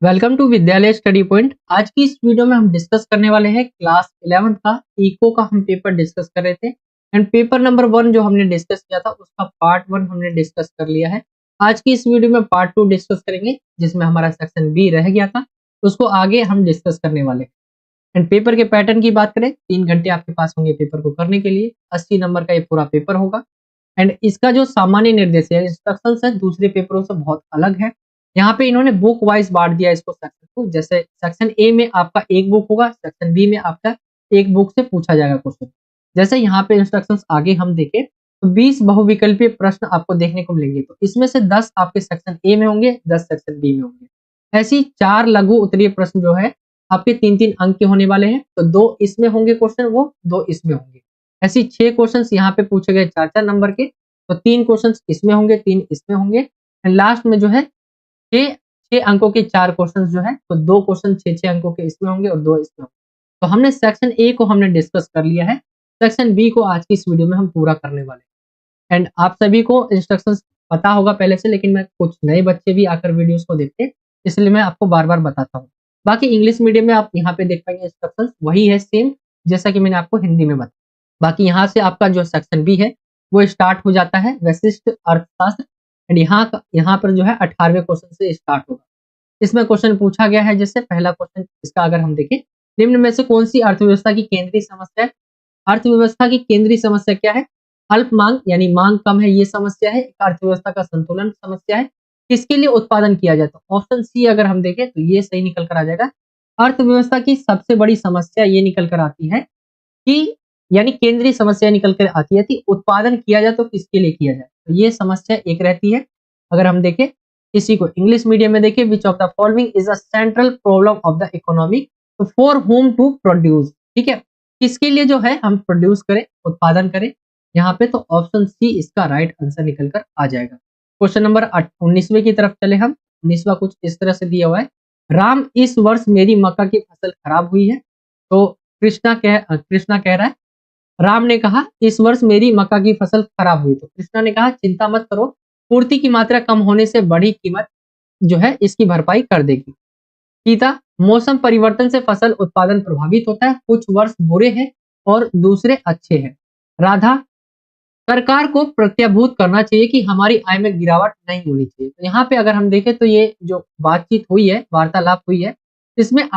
Welcome to विद्यालय study point. आज की इस वीडियो में हम डिस्कस करने वाले हैं क्लास 11 का इको का हम पेपर डिस्कस कर रहे थे एंड पेपर नंबर 1 जो हमने डिस्कस किया था उसका पार्ट 1 हमने डिस्कस कर लिया है। आज की इस वीडियो में पार्ट 2 डिस्कस करेंगे जिसमें हमारा सेक्शन बी रह गया था, उसको आगे हम डिस्कस करने वाले हैं। एंड पेपर के पैटर्न की बात करें, 3 घंटे आपके पास होंगे पेपर को करने के लिए। 80 नंबर का ये पूरा पेपर होगा एंड इसका जो सामान्य निर्देश है, इंस्ट्रक्शंस है, दूसरे पेपरों से बहुत अलग है। यहाँ पे इन्होंने बुक वाइज बांट दिया इसको सेक्शन को। जैसे सेक्शन ए में आपका एक बुक होगा, सेक्शन बी में आपका एक बुक से पूछा जाएगा क्वेश्चन। जैसे यहाँ पे इंस्ट्रक्शंस आगे हम देखें तो 20 बहुविकल्पीय प्रश्न आपको देखने को मिलेंगे। तो इसमें से 10 आपके सेक्शन ए में होंगे, 10 सेक्शन बी में होंगे। ऐसी 4 लघु उत्तरीय प्रश्न जो है आपके 3-3 अंक के होने वाले हैं। तो 2 इसमें होंगे क्वेश्चन, वो 2 इसमें होंगे। ऐसी 6 क्वेश्चंस यहाँ पे पूछे गए 4-4 नंबर के। तो 3 क्वेश्चंस इसमें होंगे, 3 इसमें होंगे एंड लास्ट में जो है 6 अंकों के 4 क्वेश्चंस जो है, तो 2 क्वेश्चन 6 अंकों के इसमें होंगे और 2 इसमें होंगे। तो हमने सेक्शन ए को हमने डिस्कस कर लिया है। सेक्शन बी को आज की इस वीडियो में हम पूरा करने वाले हैं एंड आप सभी को इंस्ट्रक्शंस पता होगा पहले से, लेकिन मैं कुछ नए बच्चे भी आकर वीडियोस को देखते हैं, इसलिए मैं आपको बार-बार बताता हूँ। बाकी इंग्लिश मीडियम में आप यहाँ पे देख पाएंगे इंस्ट्रक्शंस वही है सेम, जैसा कि मैंने आपको हिंदी में बताया। बाकी यहाँ से आपका जो सेक्शन बी है वो स्टार्ट हो जाता है वैशिष्ट अर्थशास्त्र एंड यहाँ पर जो है 18वें क्वेश्चन से स्टार्ट होगा। इसमें क्वेश्चन पूछा गया है, जैसे पहला क्वेश्चन इसका अगर हम देखें, निम्न में से कौन सी अर्थव्यवस्था की केंद्रीय समस्या है? अर्थव्यवस्था की केंद्रीय समस्या क्या है? अल्प मांग यानी मांग कम है, ये समस्या है। अर्थव्यवस्था का संतुलन समस्या है। किसके लिए उत्पादन किया जाए? तो ऑप्शन सी अगर हम देखें तो ये सही निकल कर आ जाएगा। अर्थव्यवस्था की सबसे बड़ी समस्या ये निकल कर आती है कि यानी केंद्रीय समस्या निकल कर आती है कि उत्पादन किया जाए तो किसके लिए किया जाए। तो ये समस्या एक रहती है। अगर हम देखें इसी को इंग्लिश मीडियम में देखें, विच of the following is a central problem of the economy, तो फॉर होम टू प्रोड्यूस, ठीक है, किसके लिए जो है हम प्रोड्यूस करें, उत्पादन करें यहाँ पे। तो ऑप्शन सी इसका राइट आंसर निकल कर आ जाएगा। क्वेश्चन नंबर 19वें की तरफ चले हम। 19वां कुछ इस तरह से दिया हुआ है, राम इस वर्ष मेरी मक्का की फसल खराब हुई है। तो कृष्णा कह रहा है, राम ने कहा इस वर्ष मेरी मक्का की फसल खराब हुई। तो कृष्णा ने कहा चिंता मत करो, पूर्ति की मात्रा कम होने से बड़ी कीमत जो है इसकी भरपाई कर देगी। सीता, मौसम परिवर्तन से फसल उत्पादन प्रभावित होता है, कुछ वर्ष बुरे हैं और दूसरे अच्छे हैं। राधा, सरकार को प्रत्याभूत करना चाहिए कि हमारी आय में गिरावट नहीं होनी चाहिए। तो यहाँ पे अगर हम देखें तो ये जो बातचीत हुई है, वार्तालाप हुई है, इसमें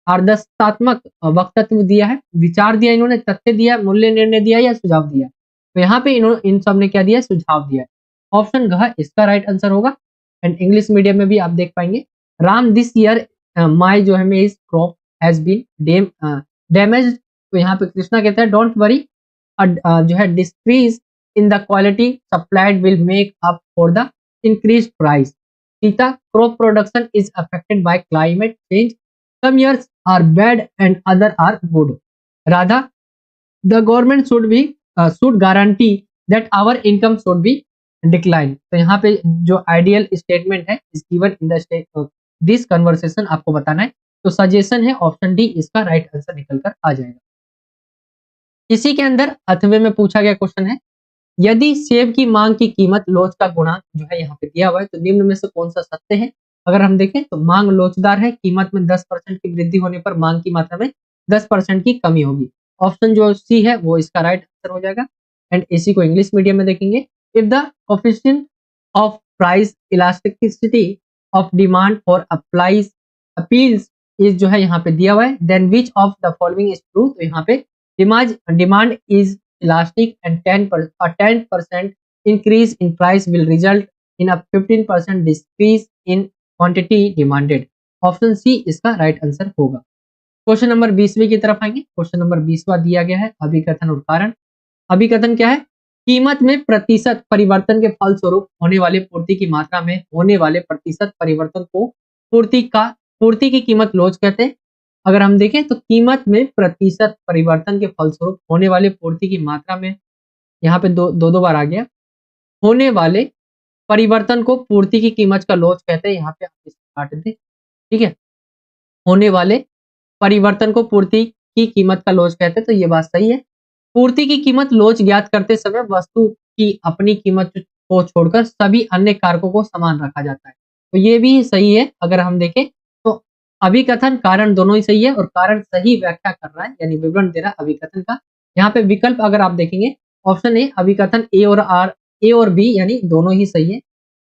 आदर्शात्मक वक्तव्य दिया है, विचार दिया, इन्होंने तथ्य दिया, मूल्य निर्णय दिया या सुझाव दिया। तो यहाँ पे इन्होंने इन सब ने क्या दिया, सुझाव दिया है। ऑप्शन घ इसका राइट आंसर होगा। एंड इंग्लिश मीडियम में भी आप देख पाएंगे, राम दिस ईयर माई जो है मेज क्रॉप हैज बीन डैमेज। तो यहाँ पे कृष्णा कहता है डोंट वरी, जो है decrease in the quality supplied will make up for the increase price. Sita, crop production is affected by climate change, some years are bad and other are good. Radha, the government should guarantee that our income should be decline. तो यहाँ पे जो ideal statement है is given in the this conversation आपको बताना है। तो suggestion है ऑप्शन डी इसका राइट आंसर निकल कर आ जाएगा। इसी के अंदर 8वें में पूछा गया क्वेश्चन है, यदि सेब की मांग की कीमत लोच का गुणांक जो है यहाँ पे दिया हुआ है, तो निम्न में से कौन सा सत्य है? अगर हम देखें तो मांग लोचदार है, कीमत में 10% की वृद्धि होने पर मांग की मात्रा में 10% की कमी होगी। ऑप्शन जो सी है वो इसका राइट आंसर हो जाएगा। एंड इसी को इंग्लिश मीडियम में देखेंगे, if the coefficient of price elasticity of demand और अप्लाइज अपील्स इज जो है यहाँ पे दिया हुआ है, then which of the following is true. तो यहाँ पे demand is elastic and 10% increase in price will result in a 15% decrease in quantity demanded. Option C इसका राइट आंसर होगा। क्वेश्चन नंबर 20वें की तरफ आएंगे। क्वेश्चन नंबर 20वां दिया गया है, अभिकथन और कारण। अभिकथन क्या है? कीमत में प्रतिशत परिवर्तन के फलस्वरूप होने वाले पूर्ति की मात्रा में होने वाले प्रतिशत परिवर्तन को पूर्ति की कीमत लोच कहते हैं। अगर हम देखें तो कीमत में प्रतिशत परिवर्तन के फलस्वरूप होने वाले पूर्ति की मात्रा में, यहाँ पे दो बार आ गया, होने वाले परिवर्तन को पूर्ति की कीमत का लोच कहते हैं। यहाँ पे आप इसे काट दें, ठीक है, होने वाले परिवर्तन को पूर्ति की कीमत का लोच कहते हैं। तो ये बात सही है। पूर्ति की कीमत लोच ज्ञात करते समय वस्तु की अपनी कीमत को छोड़कर सभी अन्य कारकों को समान रखा जाता है। तो ये भी सही है। अगर हम देखें तो अभिकथन कारण दोनों ही सही है और कारण सही व्याख्या कर रहा है यानी विवरण दे रहा है अभिकथन का। यहाँ पे विकल्प अगर आप देखेंगे ऑप्शन ए अभिकथन ए और आर, ए और बी यानी दोनों ही सही है।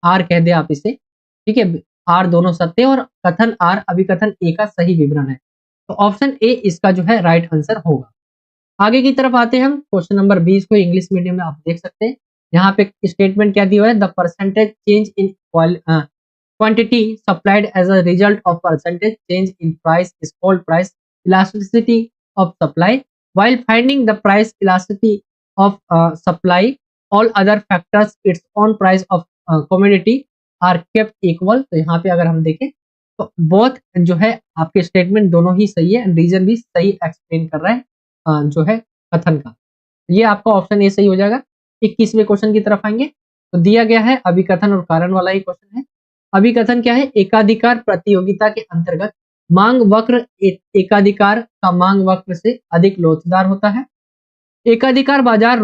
आर कह दे आप इसे, ठीक है, आर दोनों सत्य और कथन आर अभिकथन ए का सही विवरण है। तो ऑप्शन ए इसका जो है राइट आंसर होगा। आगे की तरफ आते हैं हम क्वेश्चन नंबर 20 को इंग्लिश मीडियम में आप देख सकते हैं। यहाँ पे स्टेटमेंट क्या दिया हुआ है, the percentage change in quantity supplied as a result of percentage change in price is called price elasticity of supply. While finding the price elasticity of supply, all other factors its own price of commodity are kept equal. तो यहाँ पे अगर हम देखें तो both जो है आपके स्टेटमेंट दोनों ही सही है एंड रीजन भी सही एक्सप्लेन कर रहा है जो है कथन का। ये आपका ऑप्शन ए सही हो जाएगा। 21वें क्वेश्चन की तरफ आएंगे तो दिया गया है अभिकथन और कारण वाला ही क्वेश्चन है। अभिकथन क्या है, एकाधिकार प्रतियोगिता के अंतर्गत मांग वक्र एकाधिकार का मांग वक्र से अधिक लोचदार होता है। एकाधिकार बाजार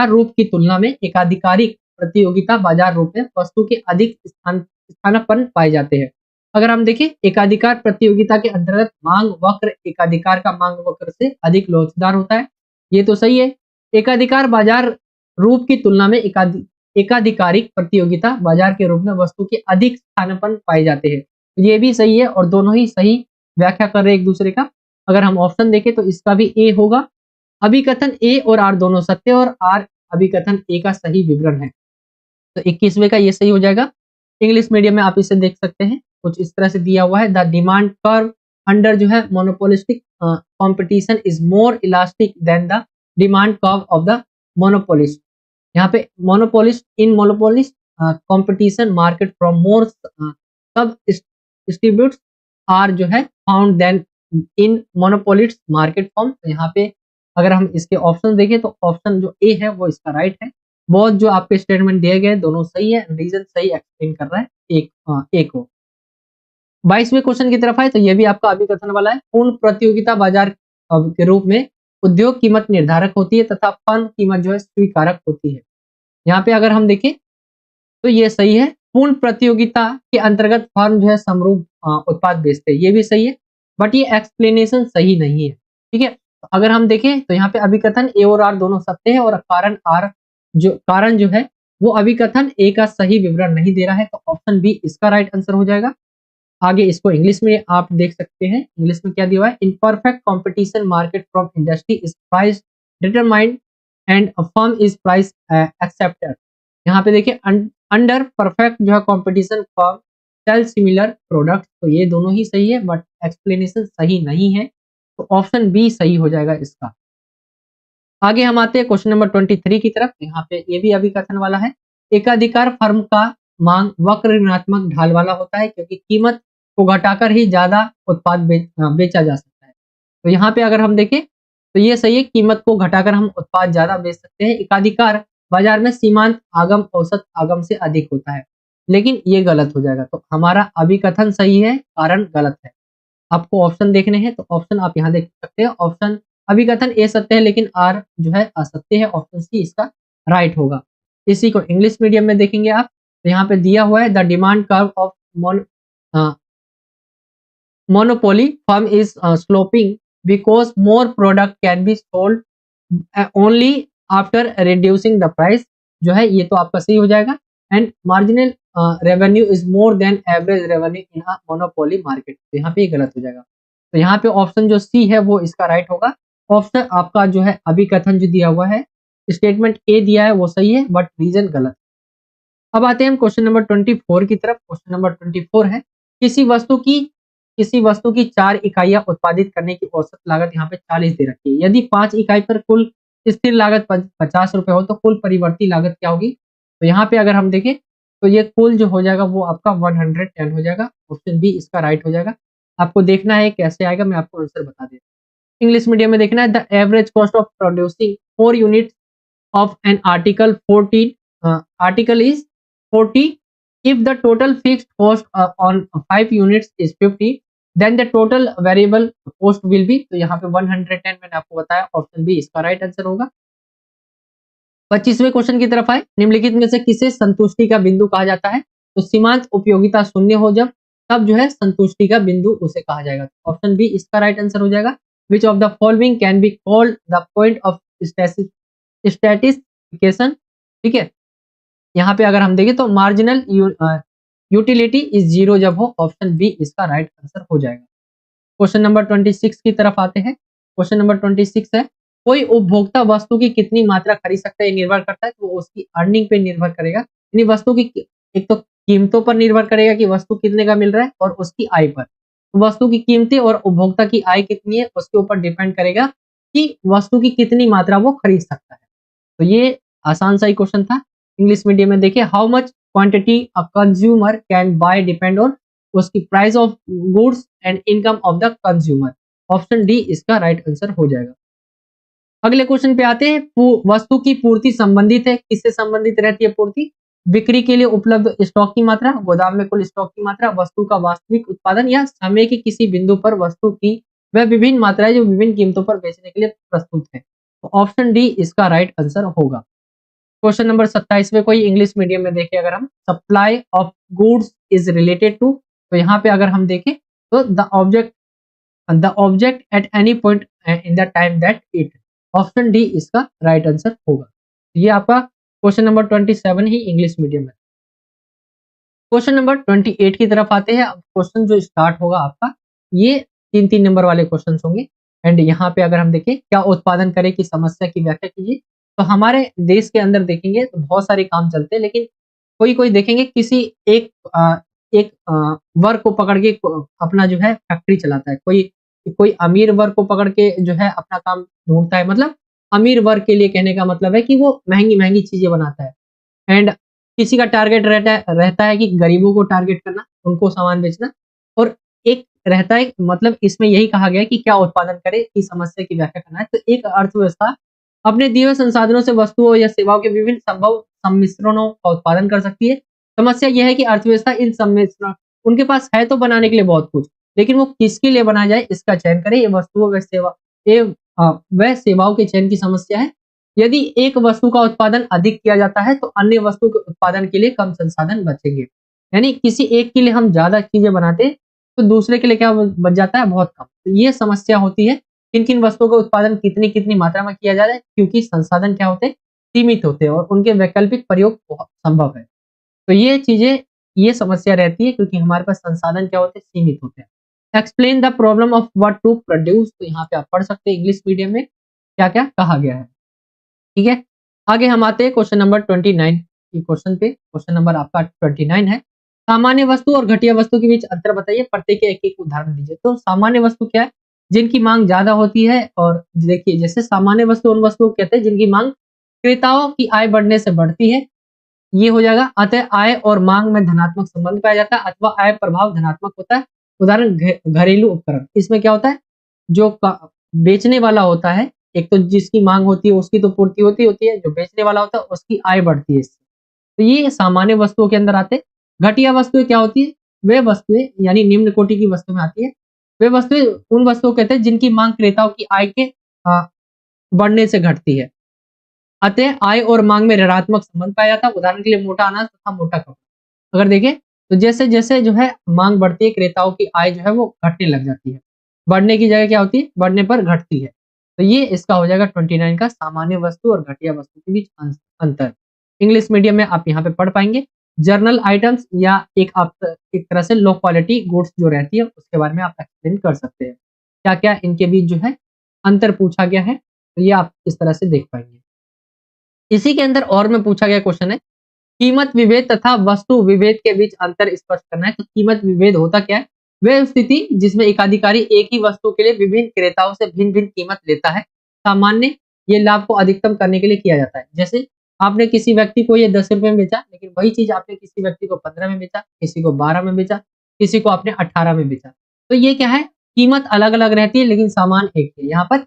रूप की तुलना में एकाधिकारिक प्रतियोगिता बाजार रूप में वस्तु के अधिक स्थानापन्न पाए जाते हैं। अगर हम देखें एकाधिकार प्रतियोगिता के अंतर्गत मांग वक्र एकाधिकार का मांग वक्र से अधिक लोचदार होता है, ये तो सही है। एकाधिकार बाजार रूप की तुलना में एकाधिकारिक प्रतियोगिता बाजार के रूप में वस्तु के अधिक स्थानापन्न पाए जाते हैं, ये भी सही है और दोनों ही सही व्याख्या कर रहे हैं एक दूसरे का। अगर हम ऑप्शन देखें तो इसका भी ए होगा। अभिकथन ए और आर दोनों सत्य और आर अभिकथन ए का सही विवरण है। तो 21वें का ये सही हो जाएगा। इंग्लिश मीडियम में आप इसे देख सकते हैं, कुछ इस तरह से दिया हुआ है, द डिमांड कर्व अंडर जो है monopolistic competition is more elastic than the demand curve of the monopolist. यहाँ पे monopolist in monopolist competition market from more sub distributes are जो है found than in monopolist market form. तो यहाँ पे अगर हम इसके ऑप्शन देखें तो ऑप्शन जो ए है वो इसका राइट है। बहुत जो आपके स्टेटमेंट दिए गए दोनों सही है, रीजन सही एक्सप्लेन कर रहा है एक को। 22वें क्वेश्चन की तरफ आए तो ये भी आपका अभिकथन वाला है। पूर्ण प्रतियोगिता बाजार के रूप में उद्योग कीमत निर्धारक होती है तथा फर्म कीमत जो है स्वीकारक होती है। यहाँ पे अगर हम देखें तो ये सही है। पूर्ण प्रतियोगिता के अंतर्गत फर्म जो है समरूप उत्पाद बेचते हैं, ये भी सही है, बट ये एक्सप्लेनेशन सही नहीं है, ठीक है। अगर हम देखें तो यहाँ पे अभिकथन ए और आर दोनों सत्य है और कारण जो है वो अभिकथन ए का सही विवरण नहीं दे रहा है, तो ऑप्शन बी इसका राइट आंसर हो जाएगा। आगे इसको इंग्लिश में आप देख सकते हैं, इंग्लिश में क्या दिया हुआ है, in perfect competition market from industry is price determined and firm is price accepter. यहाँ पे देखिए अंडर परफेक्ट जो है competition firm sell similar product, तो ये दोनों ही सही है बट एक्सप्लेनेशन सही नहीं है, तो ऑप्शन बी सही हो जाएगा इसका। आगे हम आते हैं क्वेश्चन नंबर 23 की तरफ। यहाँ पे ये भी अभिकथन वाला है। एकाधिकार फर्म का मांग वक्र ऋणात्मक ढाल वाला होता है क्योंकि कीमत को घटाकर ही ज्यादा उत्पाद बेचा जा सकता है। तो यहाँ पे अगर हम देखें तो ये सही है, कीमत को घटाकर हम उत्पाद ज्यादा बेच सकते हैं। एकाधिकार बाजार में सीमांत आगम औसत आगम से अधिक होता है, लेकिन ये गलत हो जाएगा। तो हमारा अभिकथन सही है, कारण गलत है। आपको ऑप्शन देखने हैं तो ऑप्शन आप यहाँ देख सकते हैं। ऑप्शन अभिकथन ए सत्य है लेकिन आर जो है असत्य है, ऑप्शन सी इसका राइट होगा। इसी को इंग्लिश मीडियम में देखेंगे आप तो यहाँ पे दिया हुआ है, the demand curve of monopoly firm is sloping because more product can be sold only after reducing the price, जो है ये तो आपका सही हो जाएगा। And marginal revenue is more than average revenue in a monopoly market, तो यहाँ पे गलत हो जाएगा। तो यहाँ पे ऑप्शन जो सी है वो इसका राइट होगा। ऑप्शन आपका जो है अभिकथन जो दिया हुआ है, स्टेटमेंट ए दिया है वो सही है बट रीजन गलत। अब आते हैं हम क्वेश्चन नंबर 24 की तरफ। क्वेश्चन नंबर 24 है, किसी वस्तु की 4 इकाइयां उत्पादित करने की औसत लागत यहाँ पे 40 दे रखी है। यदि 5 इकाई पर कुल स्थिर लागत 50 रुपए हो तो कुल परिवर्ती लागत क्या होगी। तो यहाँ पे अगर हम देखें तो ये कुल जो हो जाएगा वो आपका 110 हो जाएगा। ऑप्शन बी इसका राइट हो जाएगा। आपको देखना है कैसे आएगा, मैं आपको आंसर बता देता हूँ। इंग्लिश मीडियम में देखना है, the average cost of producing 4 units of an article 14 article is 40 if the total fixed cost on 5 units is 50 then the total variable cost will be, तो यहाँ पे 110 मैंने आपको बताया, ऑप्शन बी इसका राइट आंसर होगा। 25वें क्वेश्चन की तरफ आए, निम्नलिखित में से किसे संतुष्टि का बिंदु कहा जाता है। तो सीमांत उपयोगिता शून्य हो जब, तब जो है संतुष्टि का बिंदु उसे कहा जाएगा। ऑप्शन बी इसका राइट आंसर हो जाएगा। Which of the following can be called the point of satisfaction. ठीक है, यहाँ पे अगर हम देखें तो मार्जिनल यूटिलिटी इज जीरो जब हो, ऑप्शन बी इसका राइट आंसर हो जाएगा। क्वेश्चन नंबर 26 की तरफ आते हैं। क्वेश्चन नंबर 26 है, कोई उपभोक्ता वस्तु की कितनी मात्रा खरीद सकता है, ये निर्भर करता है, तो वो उसकी अर्निंग पे निर्भर करेगा। यानी वस्तु की एक तो कीमतों पर निर्भर करेगा कि वस्तु कितने का मिल रहा है, और उसकी आय पर। तो वस्तु की कीमतें और उपभोक्ता की आय कितनी है उसके ऊपर डिपेंड करेगा कि वस्तु की कितनी मात्रा वो खरीद सकता है। तो ये आसान सा ही क्वेश्चन था। इंग्लिश मीडियम में देखिए, how much quantity a consumer can buy depend on उसकी price of goods and income of the consumer. Option D इसका राइट आंसर हो जाएगा। अगले क्वेश्चन पे आते हैं, वस्तु की पूर्ति संबंधित है, किससे संबंधित रहती है पूर्ति? बिक्री के लिए उपलब्ध स्टॉक की मात्रा, गोदाम में कुल स्टॉक की मात्रा, वस्तु का वास्तविक उत्पादन, या समय के किसी बिंदु पर वस्तु की वह विभिन्न मात्राएं जो विभिन्न कीमतों पर बेचने के लिए प्रस्तुत है। तो ऑप्शन डी इसका राइट आंसर होगा। क्वेश्चन नंबर 27 में कोई इंग्लिश मीडियम में देखें, अगर हम supply of goods is related to, तो यहाँ पे अगर हम देखें तो the object at any point in the time that it. Option D इसका राइट आंसर होगा। ये आपका क्वेश्चन नंबर 27 ही इंग्लिश मीडियम है। क्वेश्चन नंबर 28 की तरफ आते हैं। अब क्वेश्चन जो स्टार्ट होगा आपका, ये 3-3 नंबर वाले क्वेश्चन होंगे। एंड यहाँ पे अगर हम देखें, क्या उत्पादन करे की समस्या की व्याख्या कीजिए। तो हमारे देश के अंदर देखेंगे तो बहुत सारे काम चलते हैं, लेकिन कोई कोई देखेंगे किसी एक वर्ग को पकड़ के अपना जो है फैक्ट्री चलाता है, कोई कोई अमीर वर्ग को पकड़ के जो है अपना काम ढूंढता है। मतलब अमीर वर्ग के लिए कहने का मतलब है कि वो महंगी महंगी चीजें बनाता है। एंड किसी का टारगेट रहता है कि गरीबों को टारगेट करना, उनको सामान बेचना। और एक रहता है, मतलब इसमें यही कहा गया है कि क्या उत्पादन करे की समस्या की व्याख्या करना है। तो एक अर्थव्यवस्था अपने दिए हुए संसाधनों से वस्तुओं या सेवाओं के विभिन्न संभव सम्मिश्रणों का उत्पादन कर सकती है। समस्या यह है कि अर्थव्यवस्था इन सम्मिश्रण, उनके पास है तो बनाने के लिए बहुत कुछ, लेकिन वो किसके लिए बनाया जाए इसका चयन करे। ये वस्तुओं व सेवा वह सेवाओं के चयन की समस्या है। यदि एक वस्तु का उत्पादन अधिक किया जाता है तो अन्य वस्तु के उत्पादन के लिए कम संसाधन बचेंगे। यानी किसी एक के लिए हम ज्यादा चीजें बनाते हैं तो दूसरे के लिए क्या बच जाता है, बहुत कम। तो ये समस्या होती है, किन किन वस्तुओं का उत्पादन कितनी कितनी मात्रा में किया जा रहा है, क्योंकि संसाधन क्या होते हैं, सीमित होते हैं और उनके वैकल्पिक प्रयोग संभव है। तो ये चीजें, ये समस्या रहती है क्योंकि हमारे पास संसाधन क्या होते हैं, सीमित होते हैं। Explain the problem of what to produce, तो यहाँ पे आप पढ़ सकते हैं इंग्लिश मीडियम में क्या क्या कहा गया है। ठीक है, आगे हम आते हैं क्वेश्चन नंबर 29 की क्वेश्चन पे। क्वेश्चन नंबर आपका 29 है, सामान्य वस्तु और घटिया वस्तु के बीच अंतर बताइए, प्रत्येक एक एक उदाहरण दीजिए। तो सामान्य वस्तु क्या है, जिनकी मांग ज्यादा होती है। और देखिए, जैसे सामान्य वस्तु उन वस्तुओं को कहते हैं जिनकी मांग क्रेताओं की आय बढ़ने से बढ़ती है, ये हो जाएगा। अतः आय और मांग में धनात्मक संबंध पाया जाता है अथवा आय प्रभाव धनात्मक होता है। उदाहरण घरेलू उपकरण, इसमें क्या होता है, जो बेचने वाला होता है, एक तो जिसकी मांग होती है उसकी तो पूर्ति होती है, जो बेचने वाला होता है उसकी आय बढ़ती है इससे। तो ये सामान्य वस्तुओं के अंदर आते हैं। घटिया वस्तुएं क्या होती है, वे वस्तुएं यानी निम्न कोटि की वस्तु में आती है। वे वस्तुएं उन वस्तुओं कहते हैं जिनकी मांग क्रेताओं की आय के बढ़ने से घटती है। अतः आय और मांग में ऋणात्मक संबंध पाया जाता है। उदाहरण के लिए मोटा अनाज तथा मोटा कपड़ा। अगर देखें तो जैसे जैसे जो है मांग बढ़ती है, क्रेताओं की आय जो है वो घटने लग जाती है। बढ़ने की जगह क्या होती है, बढ़ने पर घटती है। तो ये इसका हो जाएगा 29 का, सामान्य वस्तु और घटिया वस्तु के बीच अंतर। इंग्लिश मीडियम में आप यहाँ पे पढ़ पाएंगे। जर्नल आइटम्स या एक तरह से लो क्वालिटी गुड्स जो रहती है उसके बारे में आप एक्सप्लेन कर सकते हैं, क्या क्या इनके बीच जो है अंतर पूछा गया है। तो ये आप इस तरह से देख पाएंगे। इसी के अंदर और में पूछा गया क्वेश्चन है, कीमत विभेद तथा वस्तु विभेद के बीच अंतर स्पष्ट करना है। तो कीमत विभेद होता क्या है, वह स्थिति जिसमें एकाधिकारी एक ही वस्तु के लिए विभिन्न क्रेताओं से भिन्न भिन्न कीमत लेता है। सामान्य ये लाभ को अधिकतम करने के लिए किया जाता है। जैसे आपने किसी व्यक्ति को ये 10 रुपए में बेचा, लेकिन वही चीज आपने किसी व्यक्ति को 15 में बेचा, किसी को 12 में बेचा, किसी को आपने 18 में बेचा। तो ये क्या है, कीमत अलग अलग रहती है लेकिन सामान एक है। यहाँ पर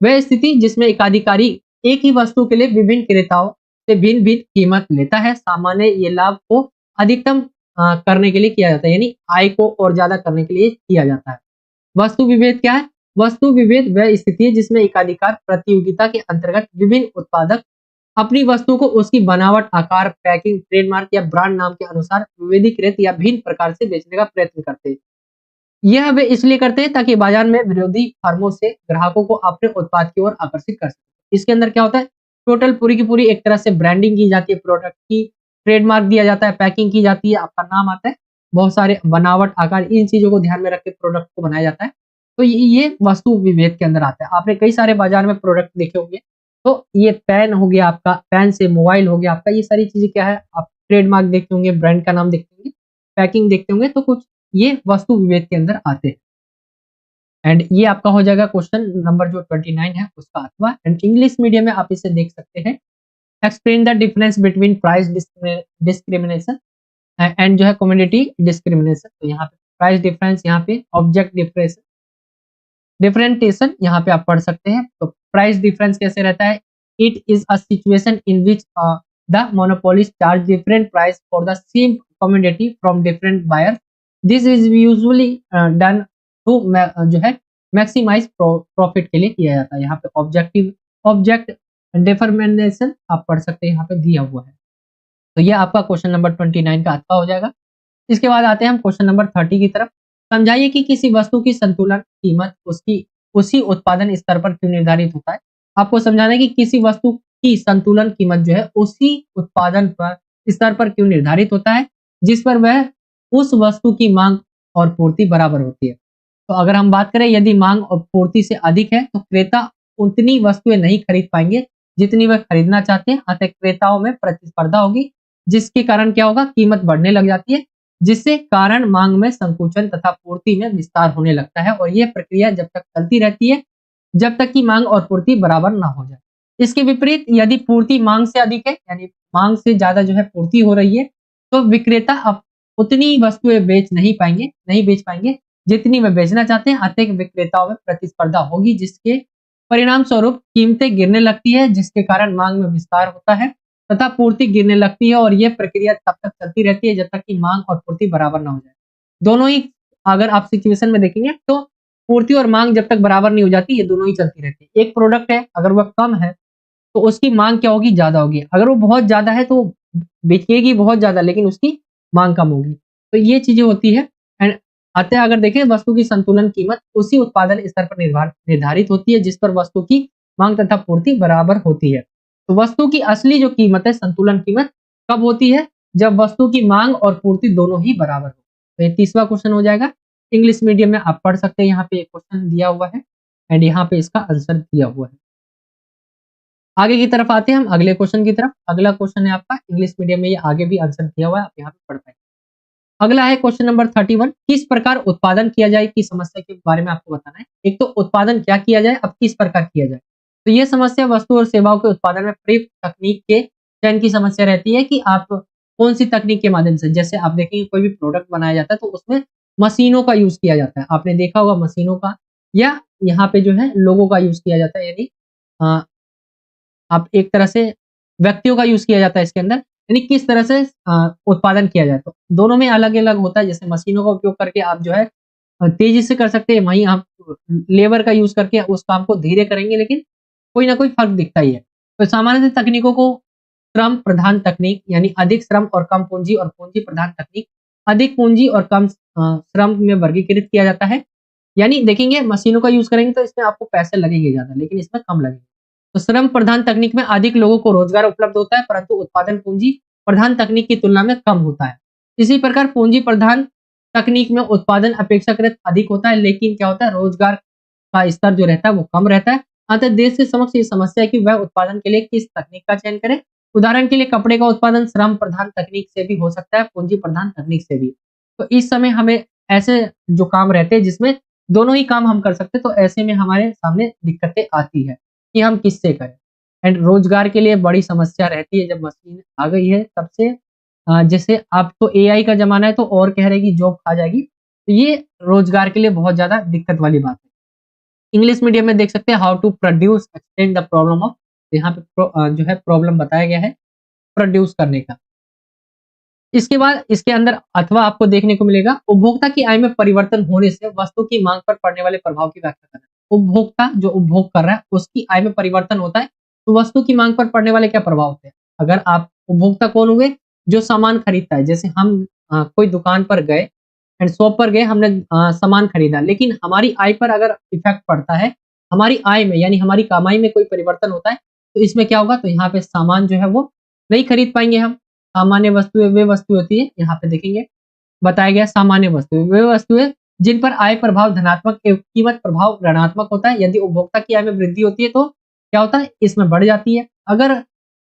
वह स्थिति जिसमें एकाधिकारी एक ही वस्तु के लिए विभिन्न क्रेताओं से भिन्न भिन्न कीमत लेता है। सामान्य ये लाभ को अधिकतम करने के लिए किया जाता है, यानी आय को और ज्यादा करने के लिए किया जाता है। वस्तु विभेद क्या है, वस्तु विभेद वह स्थिति है जिसमें एकाधिकार प्रतियोगिता के अंतर्गत विभिन्न उत्पादक अपनी वस्तु को उसकी बनावट, आकार, पैकिंग, ट्रेडमार्क या ब्रांड नाम के अनुसार विविधीकृत या भिन्न प्रकार से बेचने का प्रयत्न करते हैं। यह वे इसलिए करते हैं ताकि बाजार में विरोधी फर्मों से ग्राहकों को अपने उत्पाद की ओर आकर्षित कर सके। इसके अंदर क्या होता है, टोटल पूरी की पूरी एक तरह से ब्रांडिंग की जाती है प्रोडक्ट की, ट्रेडमार्क दिया जाता है, पैकिंग की जाती है, आपका नाम आता है, बहुत सारे बनावट, आकार, इन चीजों को ध्यान में रख के प्रोडक्ट को बनाया जाता है। तो ये वस्तु विभेद के अंदर आता है। आपने कई सारे बाजार में प्रोडक्ट देखे होंगे, तो ये पेन हो गया आपका, पेन से मोबाइल हो गया आपका, ये सारी चीजें क्या है, आप ट्रेडमार्क देखते होंगे, ब्रांड का नाम देखते होंगे, पैकिंग देखते होंगे, तो कुछ ये वस्तु विभेद के अंदर आते हैं। एंड ये आपका हो जाएगा क्वेश्चन नंबर जो 29 है उसका अथवा। एंड इंग्लिश मीडियम में आप इसे देख सकते हैं, explain the difference between price discrimination and जो है कम्युनिटी डिस्क्रिमिनेशन। तो यहाँ पे प्राइस डिफरेंस, यहाँ पे ऑब्जेक्ट डिफरेंस, डिफरेंटेशन यहाँ पे आप पढ़ सकते हैं। तो प्राइस डिफरेंस कैसे रहता है, it is a situation in which the monopolist charge different price for the same commodity from different buyers. This is usually done to जो है मैक्सिमाइज प्रॉफिट के लिए किया जाता है। यहाँ पे ऑब्जेक्ट डिफर्मिनेशन आप पढ़ सकते हैं, यहाँ पे दिया हुआ है। तो ये आपका क्वेश्चन नंबर 29 का अथवा हो जाएगा। इसके बाद आते हैं हम क्वेश्चन नंबर 30 की तरफ। समझाइए कि किसी वस्तु की संतुलन कीमत उसकी उसी उत्पादन स्तर पर क्यों निर्धारित होता है। आपको समझाना है कि किसी वस्तु की संतुलन कीमत जो है उसी उत्पादन पर स्तर पर क्यों निर्धारित होता है, जिस पर वह उस वस्तु की मांग और पूर्ति बराबर होती है। तो अगर हम बात करें, यदि मांग और पूर्ति से अधिक है तो क्रेता उतनी वस्तुएं नहीं खरीद पाएंगे जितनी वह खरीदना चाहते हैं, अतः क्रेताओं में प्रतिस्पर्धा होगी, जिसके कारण क्या होगा, कीमत बढ़ने लग जाती है, जिससे कारण मांग में संकुचन तथा पूर्ति में विस्तार होने लगता है। और यह प्रक्रिया जब तक चलती रहती है जब तक कि मांग और पूर्ति बराबर ना हो जाए। इसके विपरीत यदि पूर्ति मांग से अधिक है, यानी मांग से ज्यादा जो है पूर्ति हो रही है, तो विक्रेता अब उतनी वस्तुएं नहीं बेच पाएंगे जितनी वे बेचना चाहते हैं, अतः विक्रेताओं में प्रतिस्पर्धा होगी, जिसके परिणाम स्वरूप कीमतें गिरने लगती है, जिसके कारण मांग में विस्तार होता है तथा पूर्ति गिरने लगती है। और यह प्रक्रिया तब तक चलती रहती है जब तक कि मांग और पूर्ति बराबर ना हो जाए। दोनों ही अगर आप सिचुएशन में देखेंगे तो पूर्ति और मांग जब तक बराबर नहीं हो जाती, ये दोनों ही चलती रहती है। एक प्रोडक्ट है, अगर वह कम है तो उसकी मांग क्या होगी, ज्यादा होगी। अगर वो बहुत ज्यादा है तो बिकेगी बहुत ज्यादा, लेकिन उसकी मांग कम होगी। तो ये चीजें होती है। एंड अतः अगर देखें, वस्तु की संतुलन कीमत उसी उत्पादन स्तर पर निर्धारित होती है जिस पर वस्तु की मांग तथा पूर्ति बराबर होती है। तो वस्तु की असली जो कीमत है, संतुलन कीमत, कब होती है, जब वस्तु की मांग और पूर्ति दोनों ही बराबर हो। तो ये तीसरा क्वेश्चन हो जाएगा। इंग्लिश मीडियम में आप पढ़ सकते हैं, यहाँ पे एक क्वेश्चन दिया हुआ है एंड यहाँ पे इसका आंसर दिया हुआ है। आगे की तरफ आते हैं हम अगले क्वेश्चन की तरफ। अगला क्वेश्चन है आपका इंग्लिश मीडियम में, ये आगे भी आंसर दिया हुआ है, आप यहाँ पे पढ़ पाएंगे। अगला है क्वेश्चन नंबर 31, किस प्रकार उत्पादन किया जाए की समस्या के बारे में आपको बताना है। एक तो उत्पादन क्या किया जाए, अब किस प्रकार किया जाए। तो ये समस्या वस्तु और सेवाओं के उत्पादन में प्रयुक्त तकनीक के चयन की समस्या रहती है कि आप कौन सी तकनीक के माध्यम से, जैसे आप देखेंगे कोई भी प्रोडक्ट बनाया जाता है तो उसमें मशीनों का यूज किया जाता है, आपने देखा होगा मशीनों का, या यहाँ पे जो है लोगों का यूज किया जाता है, यानी आप एक तरह से व्यक्तियों का यूज किया जाता है इसके अंदर, यानी किस तरह से उत्पादन किया जाए। तो दोनों में अलग अलग होता है। जैसे मशीनों का उपयोग करके आप जो है तेजी से कर सकते हैं, वहीं आप लेबर का यूज करके उस काम को धीरे करेंगे, लेकिन कोई ना कोई फर्क दिखता ही है। तो सामान्यतः तकनीकों को श्रम प्रधान तकनीक, यानी अधिक श्रम और कम पूंजी, और पूंजी प्रधान तकनीक, अधिक पूंजी और कम श्रम में वर्गीकृत किया जाता है। यानी देखेंगे मशीनों का यूज करेंगे तो इसमें आपको पैसे लगेंगे ज्यादा, लेकिन इसमें कम लगेंगे। तो श्रम प्रधान तकनीक में अधिक लोगों को रोजगार उपलब्ध होता है, परंतु उत्पादन पूंजी प्रधान तकनीक की तुलना में कम होता है। इसी प्रकार पूंजी प्रधान तकनीक में उत्पादन अपेक्षाकृत अधिक होता है, लेकिन क्या होता है, रोजगार का स्तर जो रहता है वो कम रहता है। अतः देश के समक्ष ये समस्या है कि वह उत्पादन के लिए किस तकनीक का चयन करे। उदाहरण के लिए कपड़े का उत्पादन श्रम प्रधान तकनीक से भी हो सकता है, पूंजी प्रधान तकनीक से भी। तो इस समय हमें ऐसे जो काम रहते हैं जिसमें दोनों ही काम हम कर सकते हैं, तो ऐसे में हमारे सामने दिक्कतें आती है कि हम किससे करें। एंड रोजगार के लिए बड़ी समस्या रहती है जब मशीन आ गई है तब से। जैसे अब तो एआई का जमाना है तो और कह रहे हैं कि जॉब खा जाएगी, तो ये रोजगार के लिए बहुत ज्यादा दिक्कत वाली बात है। इंग्लिश मीडियम में देख सकते हैं how to produce explain the problem of, यहाँ पे जो है प्रॉब्लम बताया गया है प्रोड्यूस करने का। इसके बाद इसके अंदर अथवा आपको देखने को मिलेगा, उपभोक्ता की आय में परिवर्तन होने से वस्तु की मांग पर पड़ने वाले प्रभाव की व्याख्या करना। उपभोक्ता जो उपभोग कर रहा है उसकी आय में परिवर्तन होता है, तो वस्तु की मांग पर पड़ने वाले क्या प्रभाव होते हैं? अगर आप उपभोक्ता कौन हुए? जो सामान खरीदता है। जैसे हम कोई दुकान पर गए एंड शॉप पर गए, हमने सामान खरीदा, लेकिन हमारी आय पर अगर इफेक्ट पड़ता है, हमारी आय में यानी हमारी कमाई में कोई परिवर्तन होता है, तो इसमें क्या होगा? तो यहाँ पे सामान जो है वो नहीं खरीद पाएँगे हम। सामान्य वस्तुएँ वे वस्तु होती है, यहाँ पे देखेंगे बताया गया सामान्य वस्तुएँ, वे वस्तुएँ जिन पर आय प्रभाव धनात्मक एवं कीमत प्रभाव ऋणात्मक होता है। यदि उपभोक्ता की आय में वृद्धि होती है तो क्या होता है? इसमें बढ़ जाती है। अगर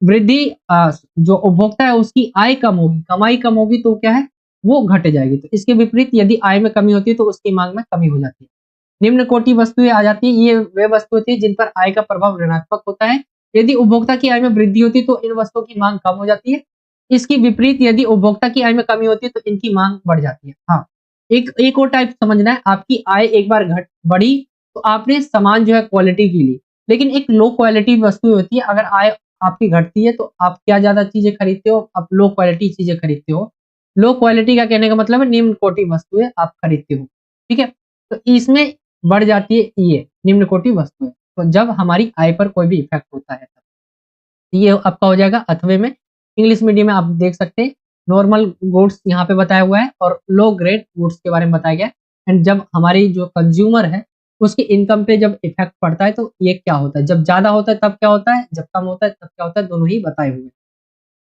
वृद्धि जो उपभोक्ता है उसकी आय कम होगी, कमाई कम होगी तो क्या है? वो घट जाएगी। तो इसके विपरीत यदि आय में कमी होती है तो उसकी माँग में कमी हो जाती है। निम्न कोटि वस्तुएँ आ जाती है, ये वे वस्तु होती है जिन पर आय का प्रभाव ऋणात्मक होता है। यदि उपभोक्ता की आय में वृद्धि होती है तो इन वस्तुओं की माँग कम हो जाती है। इसके विपरीत यदि उपभोक्ता की आय में कमी होती है तो इनकी माँग बढ़ जाती है। हाँ, एक एक और टाइप समझना है, आपकी आय एक बार बढ़ी तो आपने सामान जो है क्वालिटी की ली, लेकिन एक लो क्वालिटी वस्तु होती है, अगर आय आपकी घटती है तो आप क्या ज़्यादा चीज़ें खरीदते हो? आप लो क्वालिटी चीज़ें खरीदते हो। लो क्वालिटी का कहने का मतलब है निम्न कोटि वस्तुएँ आप खरीदते हो, ठीक है? तो इसमें बढ़ जाती है ये निम्न कोटि वस्तुएँ, तो जब हमारी आय पर कोई भी इफ़ेक्ट होता है तब। ये आपका हो जाएगा अथवे में। इंग्लिश मीडियम में आप देख सकते हैं नॉर्मल गुड्स यहाँ पे बताया हुआ है और लो ग्रेड गुड्स के बारे में बताया गया है। एंड जब हमारी जो कंज्यूमर है उसकी इनकम पे जब इफेक्ट पड़ता है तो ये क्या होता है? जब ज़्यादा होता है तब क्या होता है? जब कम होता है तब क्या होता है? दोनों ही बताए हुए हैं।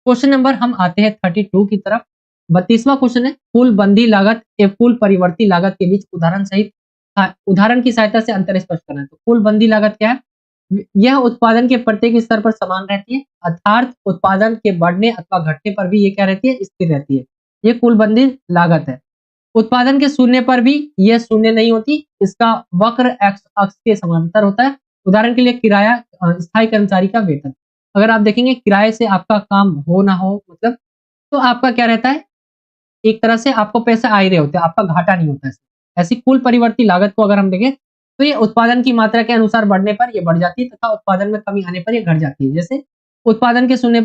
क्वेश्चन नंबर हम आते हैं 32 की तरफ। 32वां क्वेश्चन है कुल बंदी लागत एवं कुल परिवर्ती लागत के बीच उदाहरण सहित उदाहरण की सहायता से अंतर स्पष्ट करना है। तो कुल बंदी लागत क्या है? यह उत्पादन के प्रत्येक स्तर पर समान रहती है, अर्थात उत्पादन के बढ़ने अथवा घटने पर भी ये क्या रहती है? स्थिर रहती है। ये कुल बंदी लागत है। उत्पादन के शून्य पर भी यह शून्य नहीं होती, इसका वक्र एक्स अक्ष के समांतर होता है। उदाहरण के लिए किराया, स्थायी कर्मचारी का वेतन। अगर आप देखेंगे किराए से आपका काम हो ना हो मतलब, तो आपका क्या रहता है? एक तरह से आपको पैसे आ ही रहे होते हैं, आपका घाटा नहीं होता है इसमें। ऐसी कुल परिवर्ती लागत को अगर हम देखें, तो ये उत्पादन की मात्रा के अनुसार बढ़ने पर ये बढ़ जाती है तथा उत्पादन में कमी आने पर ये घट जाती है। जैसे उत्पादन के शून्य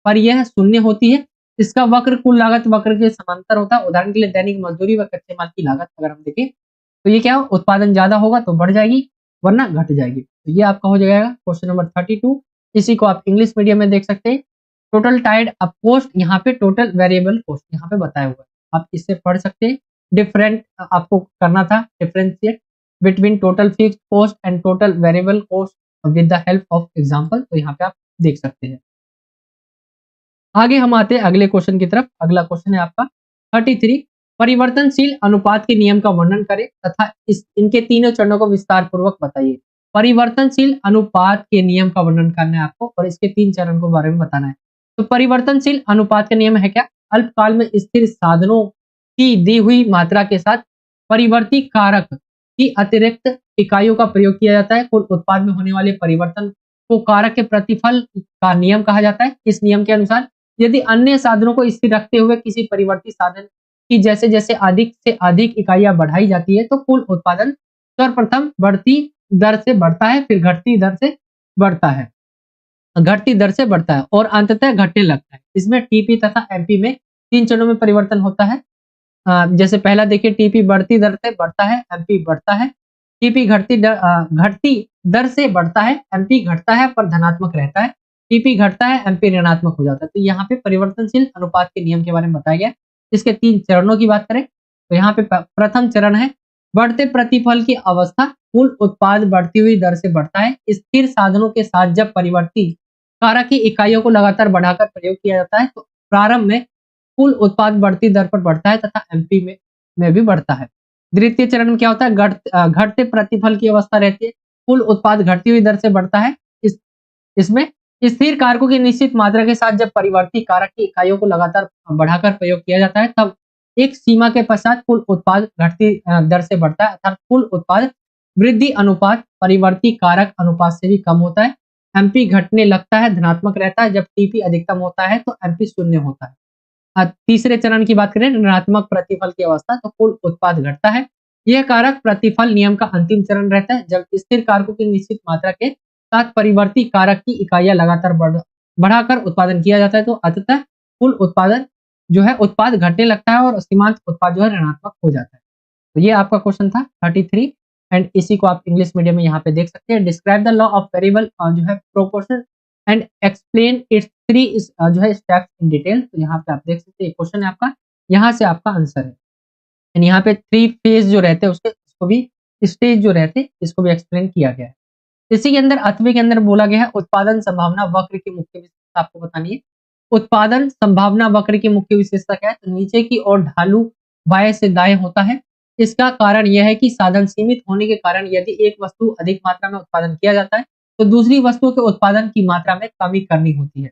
पर यह शून्य होती है, इसका वक्र कुल लागत वक्र के समांतर होता है। उदाहरण के लिए दैनिक मजदूरी व कच्चे माल की लागत अगर हम देखें, तो ये क्या हो? उत्पादन ज़्यादा होगा तो बढ़ जाएगी, वरना घट जाएगी। तो ये आपका हो जाएगा क्वेश्चन नंबर 32। इसी को आप इंग्लिश मीडियम में देख सकते हैं। टोटल टाइड अप कॉस्ट, यहाँ पे टोटल वेरिएबल कॉस्ट यहाँ पे बताया हुआ है। आप इससे पढ़ सकते हैं। डिफरेंट आपको करना था differentiate between total fixed cost and total variable cost with the help of example, तो यहाँ पे आप देख सकते हैं। आगे हम आते हैं अगले क्वेश्चन की तरफ। अगला क्वेश्चन है आपका 33। परिवर्तनशील अनुपात के नियम का वर्णन करें तथा इनके तीनों चरणों को विस्तार पूर्वक बताइए। परिवर्तनशील अनुपात के नियम का वर्णन करना है आपको और इसके 3 चरण को बारे में बताना है। तो परिवर्तनशील अनुपात का नियम है क्या? अल्पकाल में स्थिर साधनों की दी हुई मात्रा के साथ परिवर्ती कारक की अतिरिक्त इकाइयों का प्रयोग किया जाता है। कुल उत्पाद में होने वाले परिवर्तन को कारक के प्रतिफल का नियम कहा जाता है। इस नियम के अनुसार यदि अन्य साधनों को स्थिर रखते हुए किसी परिवर्ती साधन की जैसे जैसे अधिक से अधिक इकाइयां बढ़ाई जाती है तो कुल उत्पादन सर्वप्रथम बढ़ती दर से बढ़ता है, फिर घटती दर से बढ़ता है, घटती दर से बढ़ता है और अंततः घटने लगता है। इसमें टीपी तथा एमपी में 3 चरणों में परिवर्तन होता है। जैसे पहला देखिए टीपी बढ़ती दर से बढ़ता है, एमपी बढ़ता है। टीपी घटती दर से बढ़ता है, एमपी घटता है पर धनात्मक रहता है। टीपी घटता है, एमपी ऋणात्मक हो जाता है। तो यहाँ पे परिवर्तनशील अनुपात के नियम के बारे में बताया गया है। इसके 3 चरणों की बात करें तो यहाँ पे प्रथम चरण है बढ़ते प्रतिफल की अवस्था। कुल उत्पाद बढ़ती हुई दर से बढ़ता है। स्थिर साधनों के साथ जब परिवर्ती कारक की इकाइयों को लगातार बढ़ाकर प्रयोग किया जाता है तो प्रारंभ में कुल उत्पाद बढ़ती दर पर बढ़ता है तथा एमपी में भी बढ़ता है। द्वितीय चरण में क्या होता है? घटते प्रतिफल की अवस्था रहती है। कुल उत्पाद घटती हुई दर से बढ़ता है। इसमें स्थिर कारकों की निश्चित मात्रा के साथ जब परिवर्ती कारक की इकाइयों को लगातार बढ़ाकर प्रयोग किया जाता है तब एक सीमा के पश्चात कुल उत्पाद घटती दर से बढ़ता है, अर्थात कुल उत्पाद वृद्धि अनुपात परिवर्ती कारक अनुपात से भी कम होता है। एमपी घटने लगता है, धनात्मक रहता है। जब टीपी अधिकतम होता है तो एमपी शून्य होता है। तीसरे चरण की बात करें ऋणात्मक प्रतिफल की अवस्था, तो कुल उत्पाद घटता है। यह कारक प्रतिफल नियम का अंतिम चरण रहता है जब स्थिर कारकों की निश्चित मात्रा के साथ परिवर्ती कारक की इकाइयां लगातार बढ़ाकर उत्पादन किया जाता है तो अंततः कुल उत्पादन जो है उत्पाद घटने लगता है और सीमांत उत्पाद जो है ऋणात्मक हो जाता है। तो ये आपका क्वेश्चन था 33। एंड इसी को आप इंग्लिश मीडियम में यहाँ पे देख सकते हैं। Describe the law of variable जो है proportion and explain it's three जो है स्टेप्स इन डिटेल। तो यहाँ पे आप देख सकते हैं क्वेश्चन है आपका, यहाँ से आपका आंसर है। एंड यहाँ पे 3 फेज जो रहते हैं उसके इसको भी स्टेज जो रहते हैं इसको भी एक्सप्लेन किया गया है। इसी के अंदर 8वें के अंदर बोला गया है उत्पादन संभावना वक्र की मुख्य विशेषता आपको बतानी है। उत्पादन संभावना वक्र की मुख्य विशेषता क्या है? तो नीचे की ओर ढालू बाएं से दाएं होता है। इसका कारण यह है कि साधन सीमित होने के कारण यदि एक वस्तु अधिक मात्रा में उत्पादन किया जाता है तो दूसरी वस्तु के उत्पादन की मात्रा में कमी करनी होती है।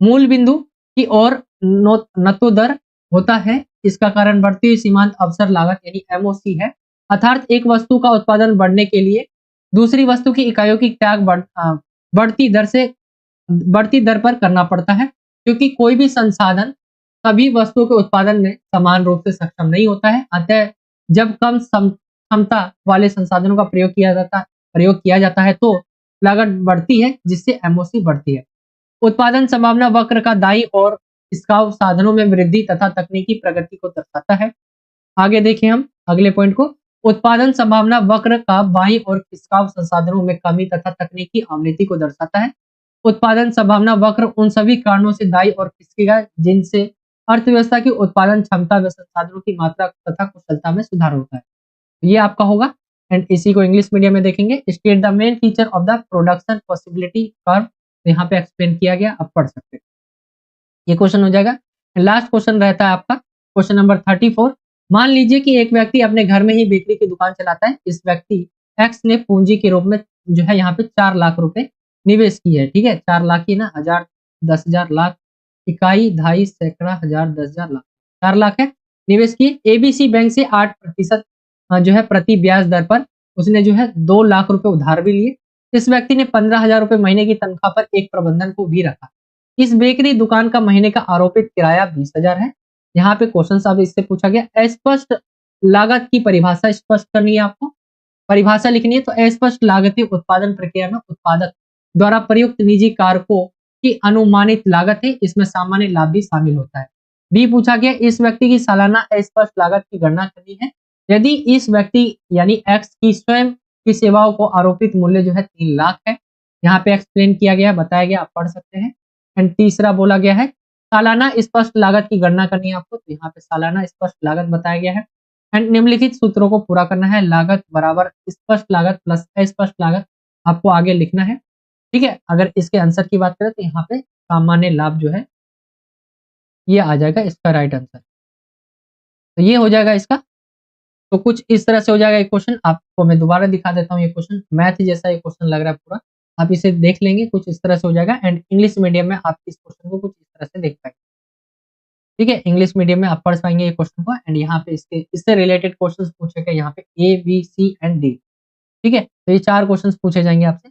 मूल बिंदु की ओर नतोदर होता है। इसका कारण बढ़ती हुई सीमांत अवसर लागत यानी एमओसी है। अर्थात एक वस्तु का उत्पादन बढ़ने के लिए दूसरी वस्तु की इकाइयों की त्याग बढ़ती दर पर करना पड़ता है, क्योंकि कोई भी संसाधन सभी वस्तुओं के उत्पादन में समान रूप से सक्षम नहीं होता है। अतः जब कम क्षमता वाले संसाधनों का प्रयोग किया जाता है तो लागत बढ़ती है, जिससे एमओसी बढ़ती है। उत्पादन संभावना वक्र का दाईं ओर इसका साधनों में वृद्धि तथा तकनीकी प्रगति को दर्शाता है। आगे देखें हम अगले पॉइंट को। उत्पादन संभावना वक्र का बाईं ओर खिसकाव संसाधनों में कमी तथा तकनीकी अवनति को दर्शाता है। उत्पादन संभावना वक्र उन सभी कारणों से दाईं ओर खिसकेगा जिनसे अर्थव्यवस्था की उत्पादन क्षमता व संसाधनों की मात्रा तथा कुशलता में सुधार होता है। ये आपका होगा। एंड इसी को इंग्लिश मीडियम में देखेंगे। State the main feature of the production possibility curve, यहाँ पे एक्सप्लेन किया गया, आप पढ़ सकते हैं। ये क्वेश्चन हो जाएगा। लास्ट क्वेश्चन रहता है आपका क्वेश्चन नंबर 34। मान लीजिए कि एक व्यक्ति अपने घर में ही बेकरी की दुकान चलाता है। इस व्यक्ति एक्स ने पूंजी के रूप में जो है यहाँ पे 4 लाख रुपए निवेश किए है। ठीक है, 4 लाख ही ना, 1000, 10,000, लाख, इकाई, ढाई, सैकड़ा, 1000, 10,000, लाख, 4 लाख है निवेश किए। एबीसी बैंक से 8% जो है प्रति ब्याज दर पर उसने जो है 2 लाख रुपए उधार भी लिए। इस व्यक्ति ने 15,000 रुपए महीने की तनख्वाह पर एक प्रबंधन को भी रखा। इस बेकरी दुकान का महीने का आरोपित किराया 20,000 है। यहाँ पे क्वेश्चन अब इससे पूछा गया, अस्पष्ट लागत की परिभाषा स्पष्ट करनी है आपको, परिभाषा लिखनी है। तो अस्पष्ट लागतें उत्पादन प्रक्रिया में उत्पादक द्वारा प्रयुक्त निजी कारकों की अनुमानित लागत है, इसमें सामान्य लाभ भी शामिल होता है। बी पूछा गया, इस व्यक्ति की सालाना अस्पष्ट लागत की गणना करनी है। यदि इस व्यक्ति यानी एक्स की स्वयं की सेवाओं को आरोपित मूल्य जो है 3 लाख है, यहाँ पे एक्सप्लेन किया गया, बताया गया, आप पढ़ सकते हैं। एंड तीसरा बोला गया है सालाना स्पष्ट लागत की गणना करनी है आपको, तो यहाँ पे सालाना स्पष्ट लागत बताया गया है। एंड निम्नलिखित सूत्रों को पूरा करना है। लागत बराबर स्पष्ट लागत प्लस अस्पष्ट लागत आपको आगे लिखना है। ठीक है, अगर इसके आंसर की बात करें तो यहाँ पे सामान्य लाभ जो है ये आ जाएगा इसका राइट आंसर। तो ये हो जाएगा इसका। तो कुछ इस तरह से हो जाएगा ये क्वेश्चन। आपको मैं दोबारा दिखा देता हूँ। ये क्वेश्चन मैथ जैसा ये क्वेश्चन लग रहा है पूरा, आप इसे देख लेंगे, कुछ इस तरह से हो जाएगा। एंड इंग्लिश मीडियम में आप इस क्वेश्चन को कुछ इस तरह से देख पाएंगे। ठीक है, इंग्लिश मीडियम में आप पढ़ पाएंगे ये क्वेश्चन को। एंड यहाँ पे इससे रिलेटेड क्वेश्चन पूछे गए यहाँ पे A, B, C and D। ठीक है, तो ये 4 क्वेश्चन पूछे जाएंगे आपसे।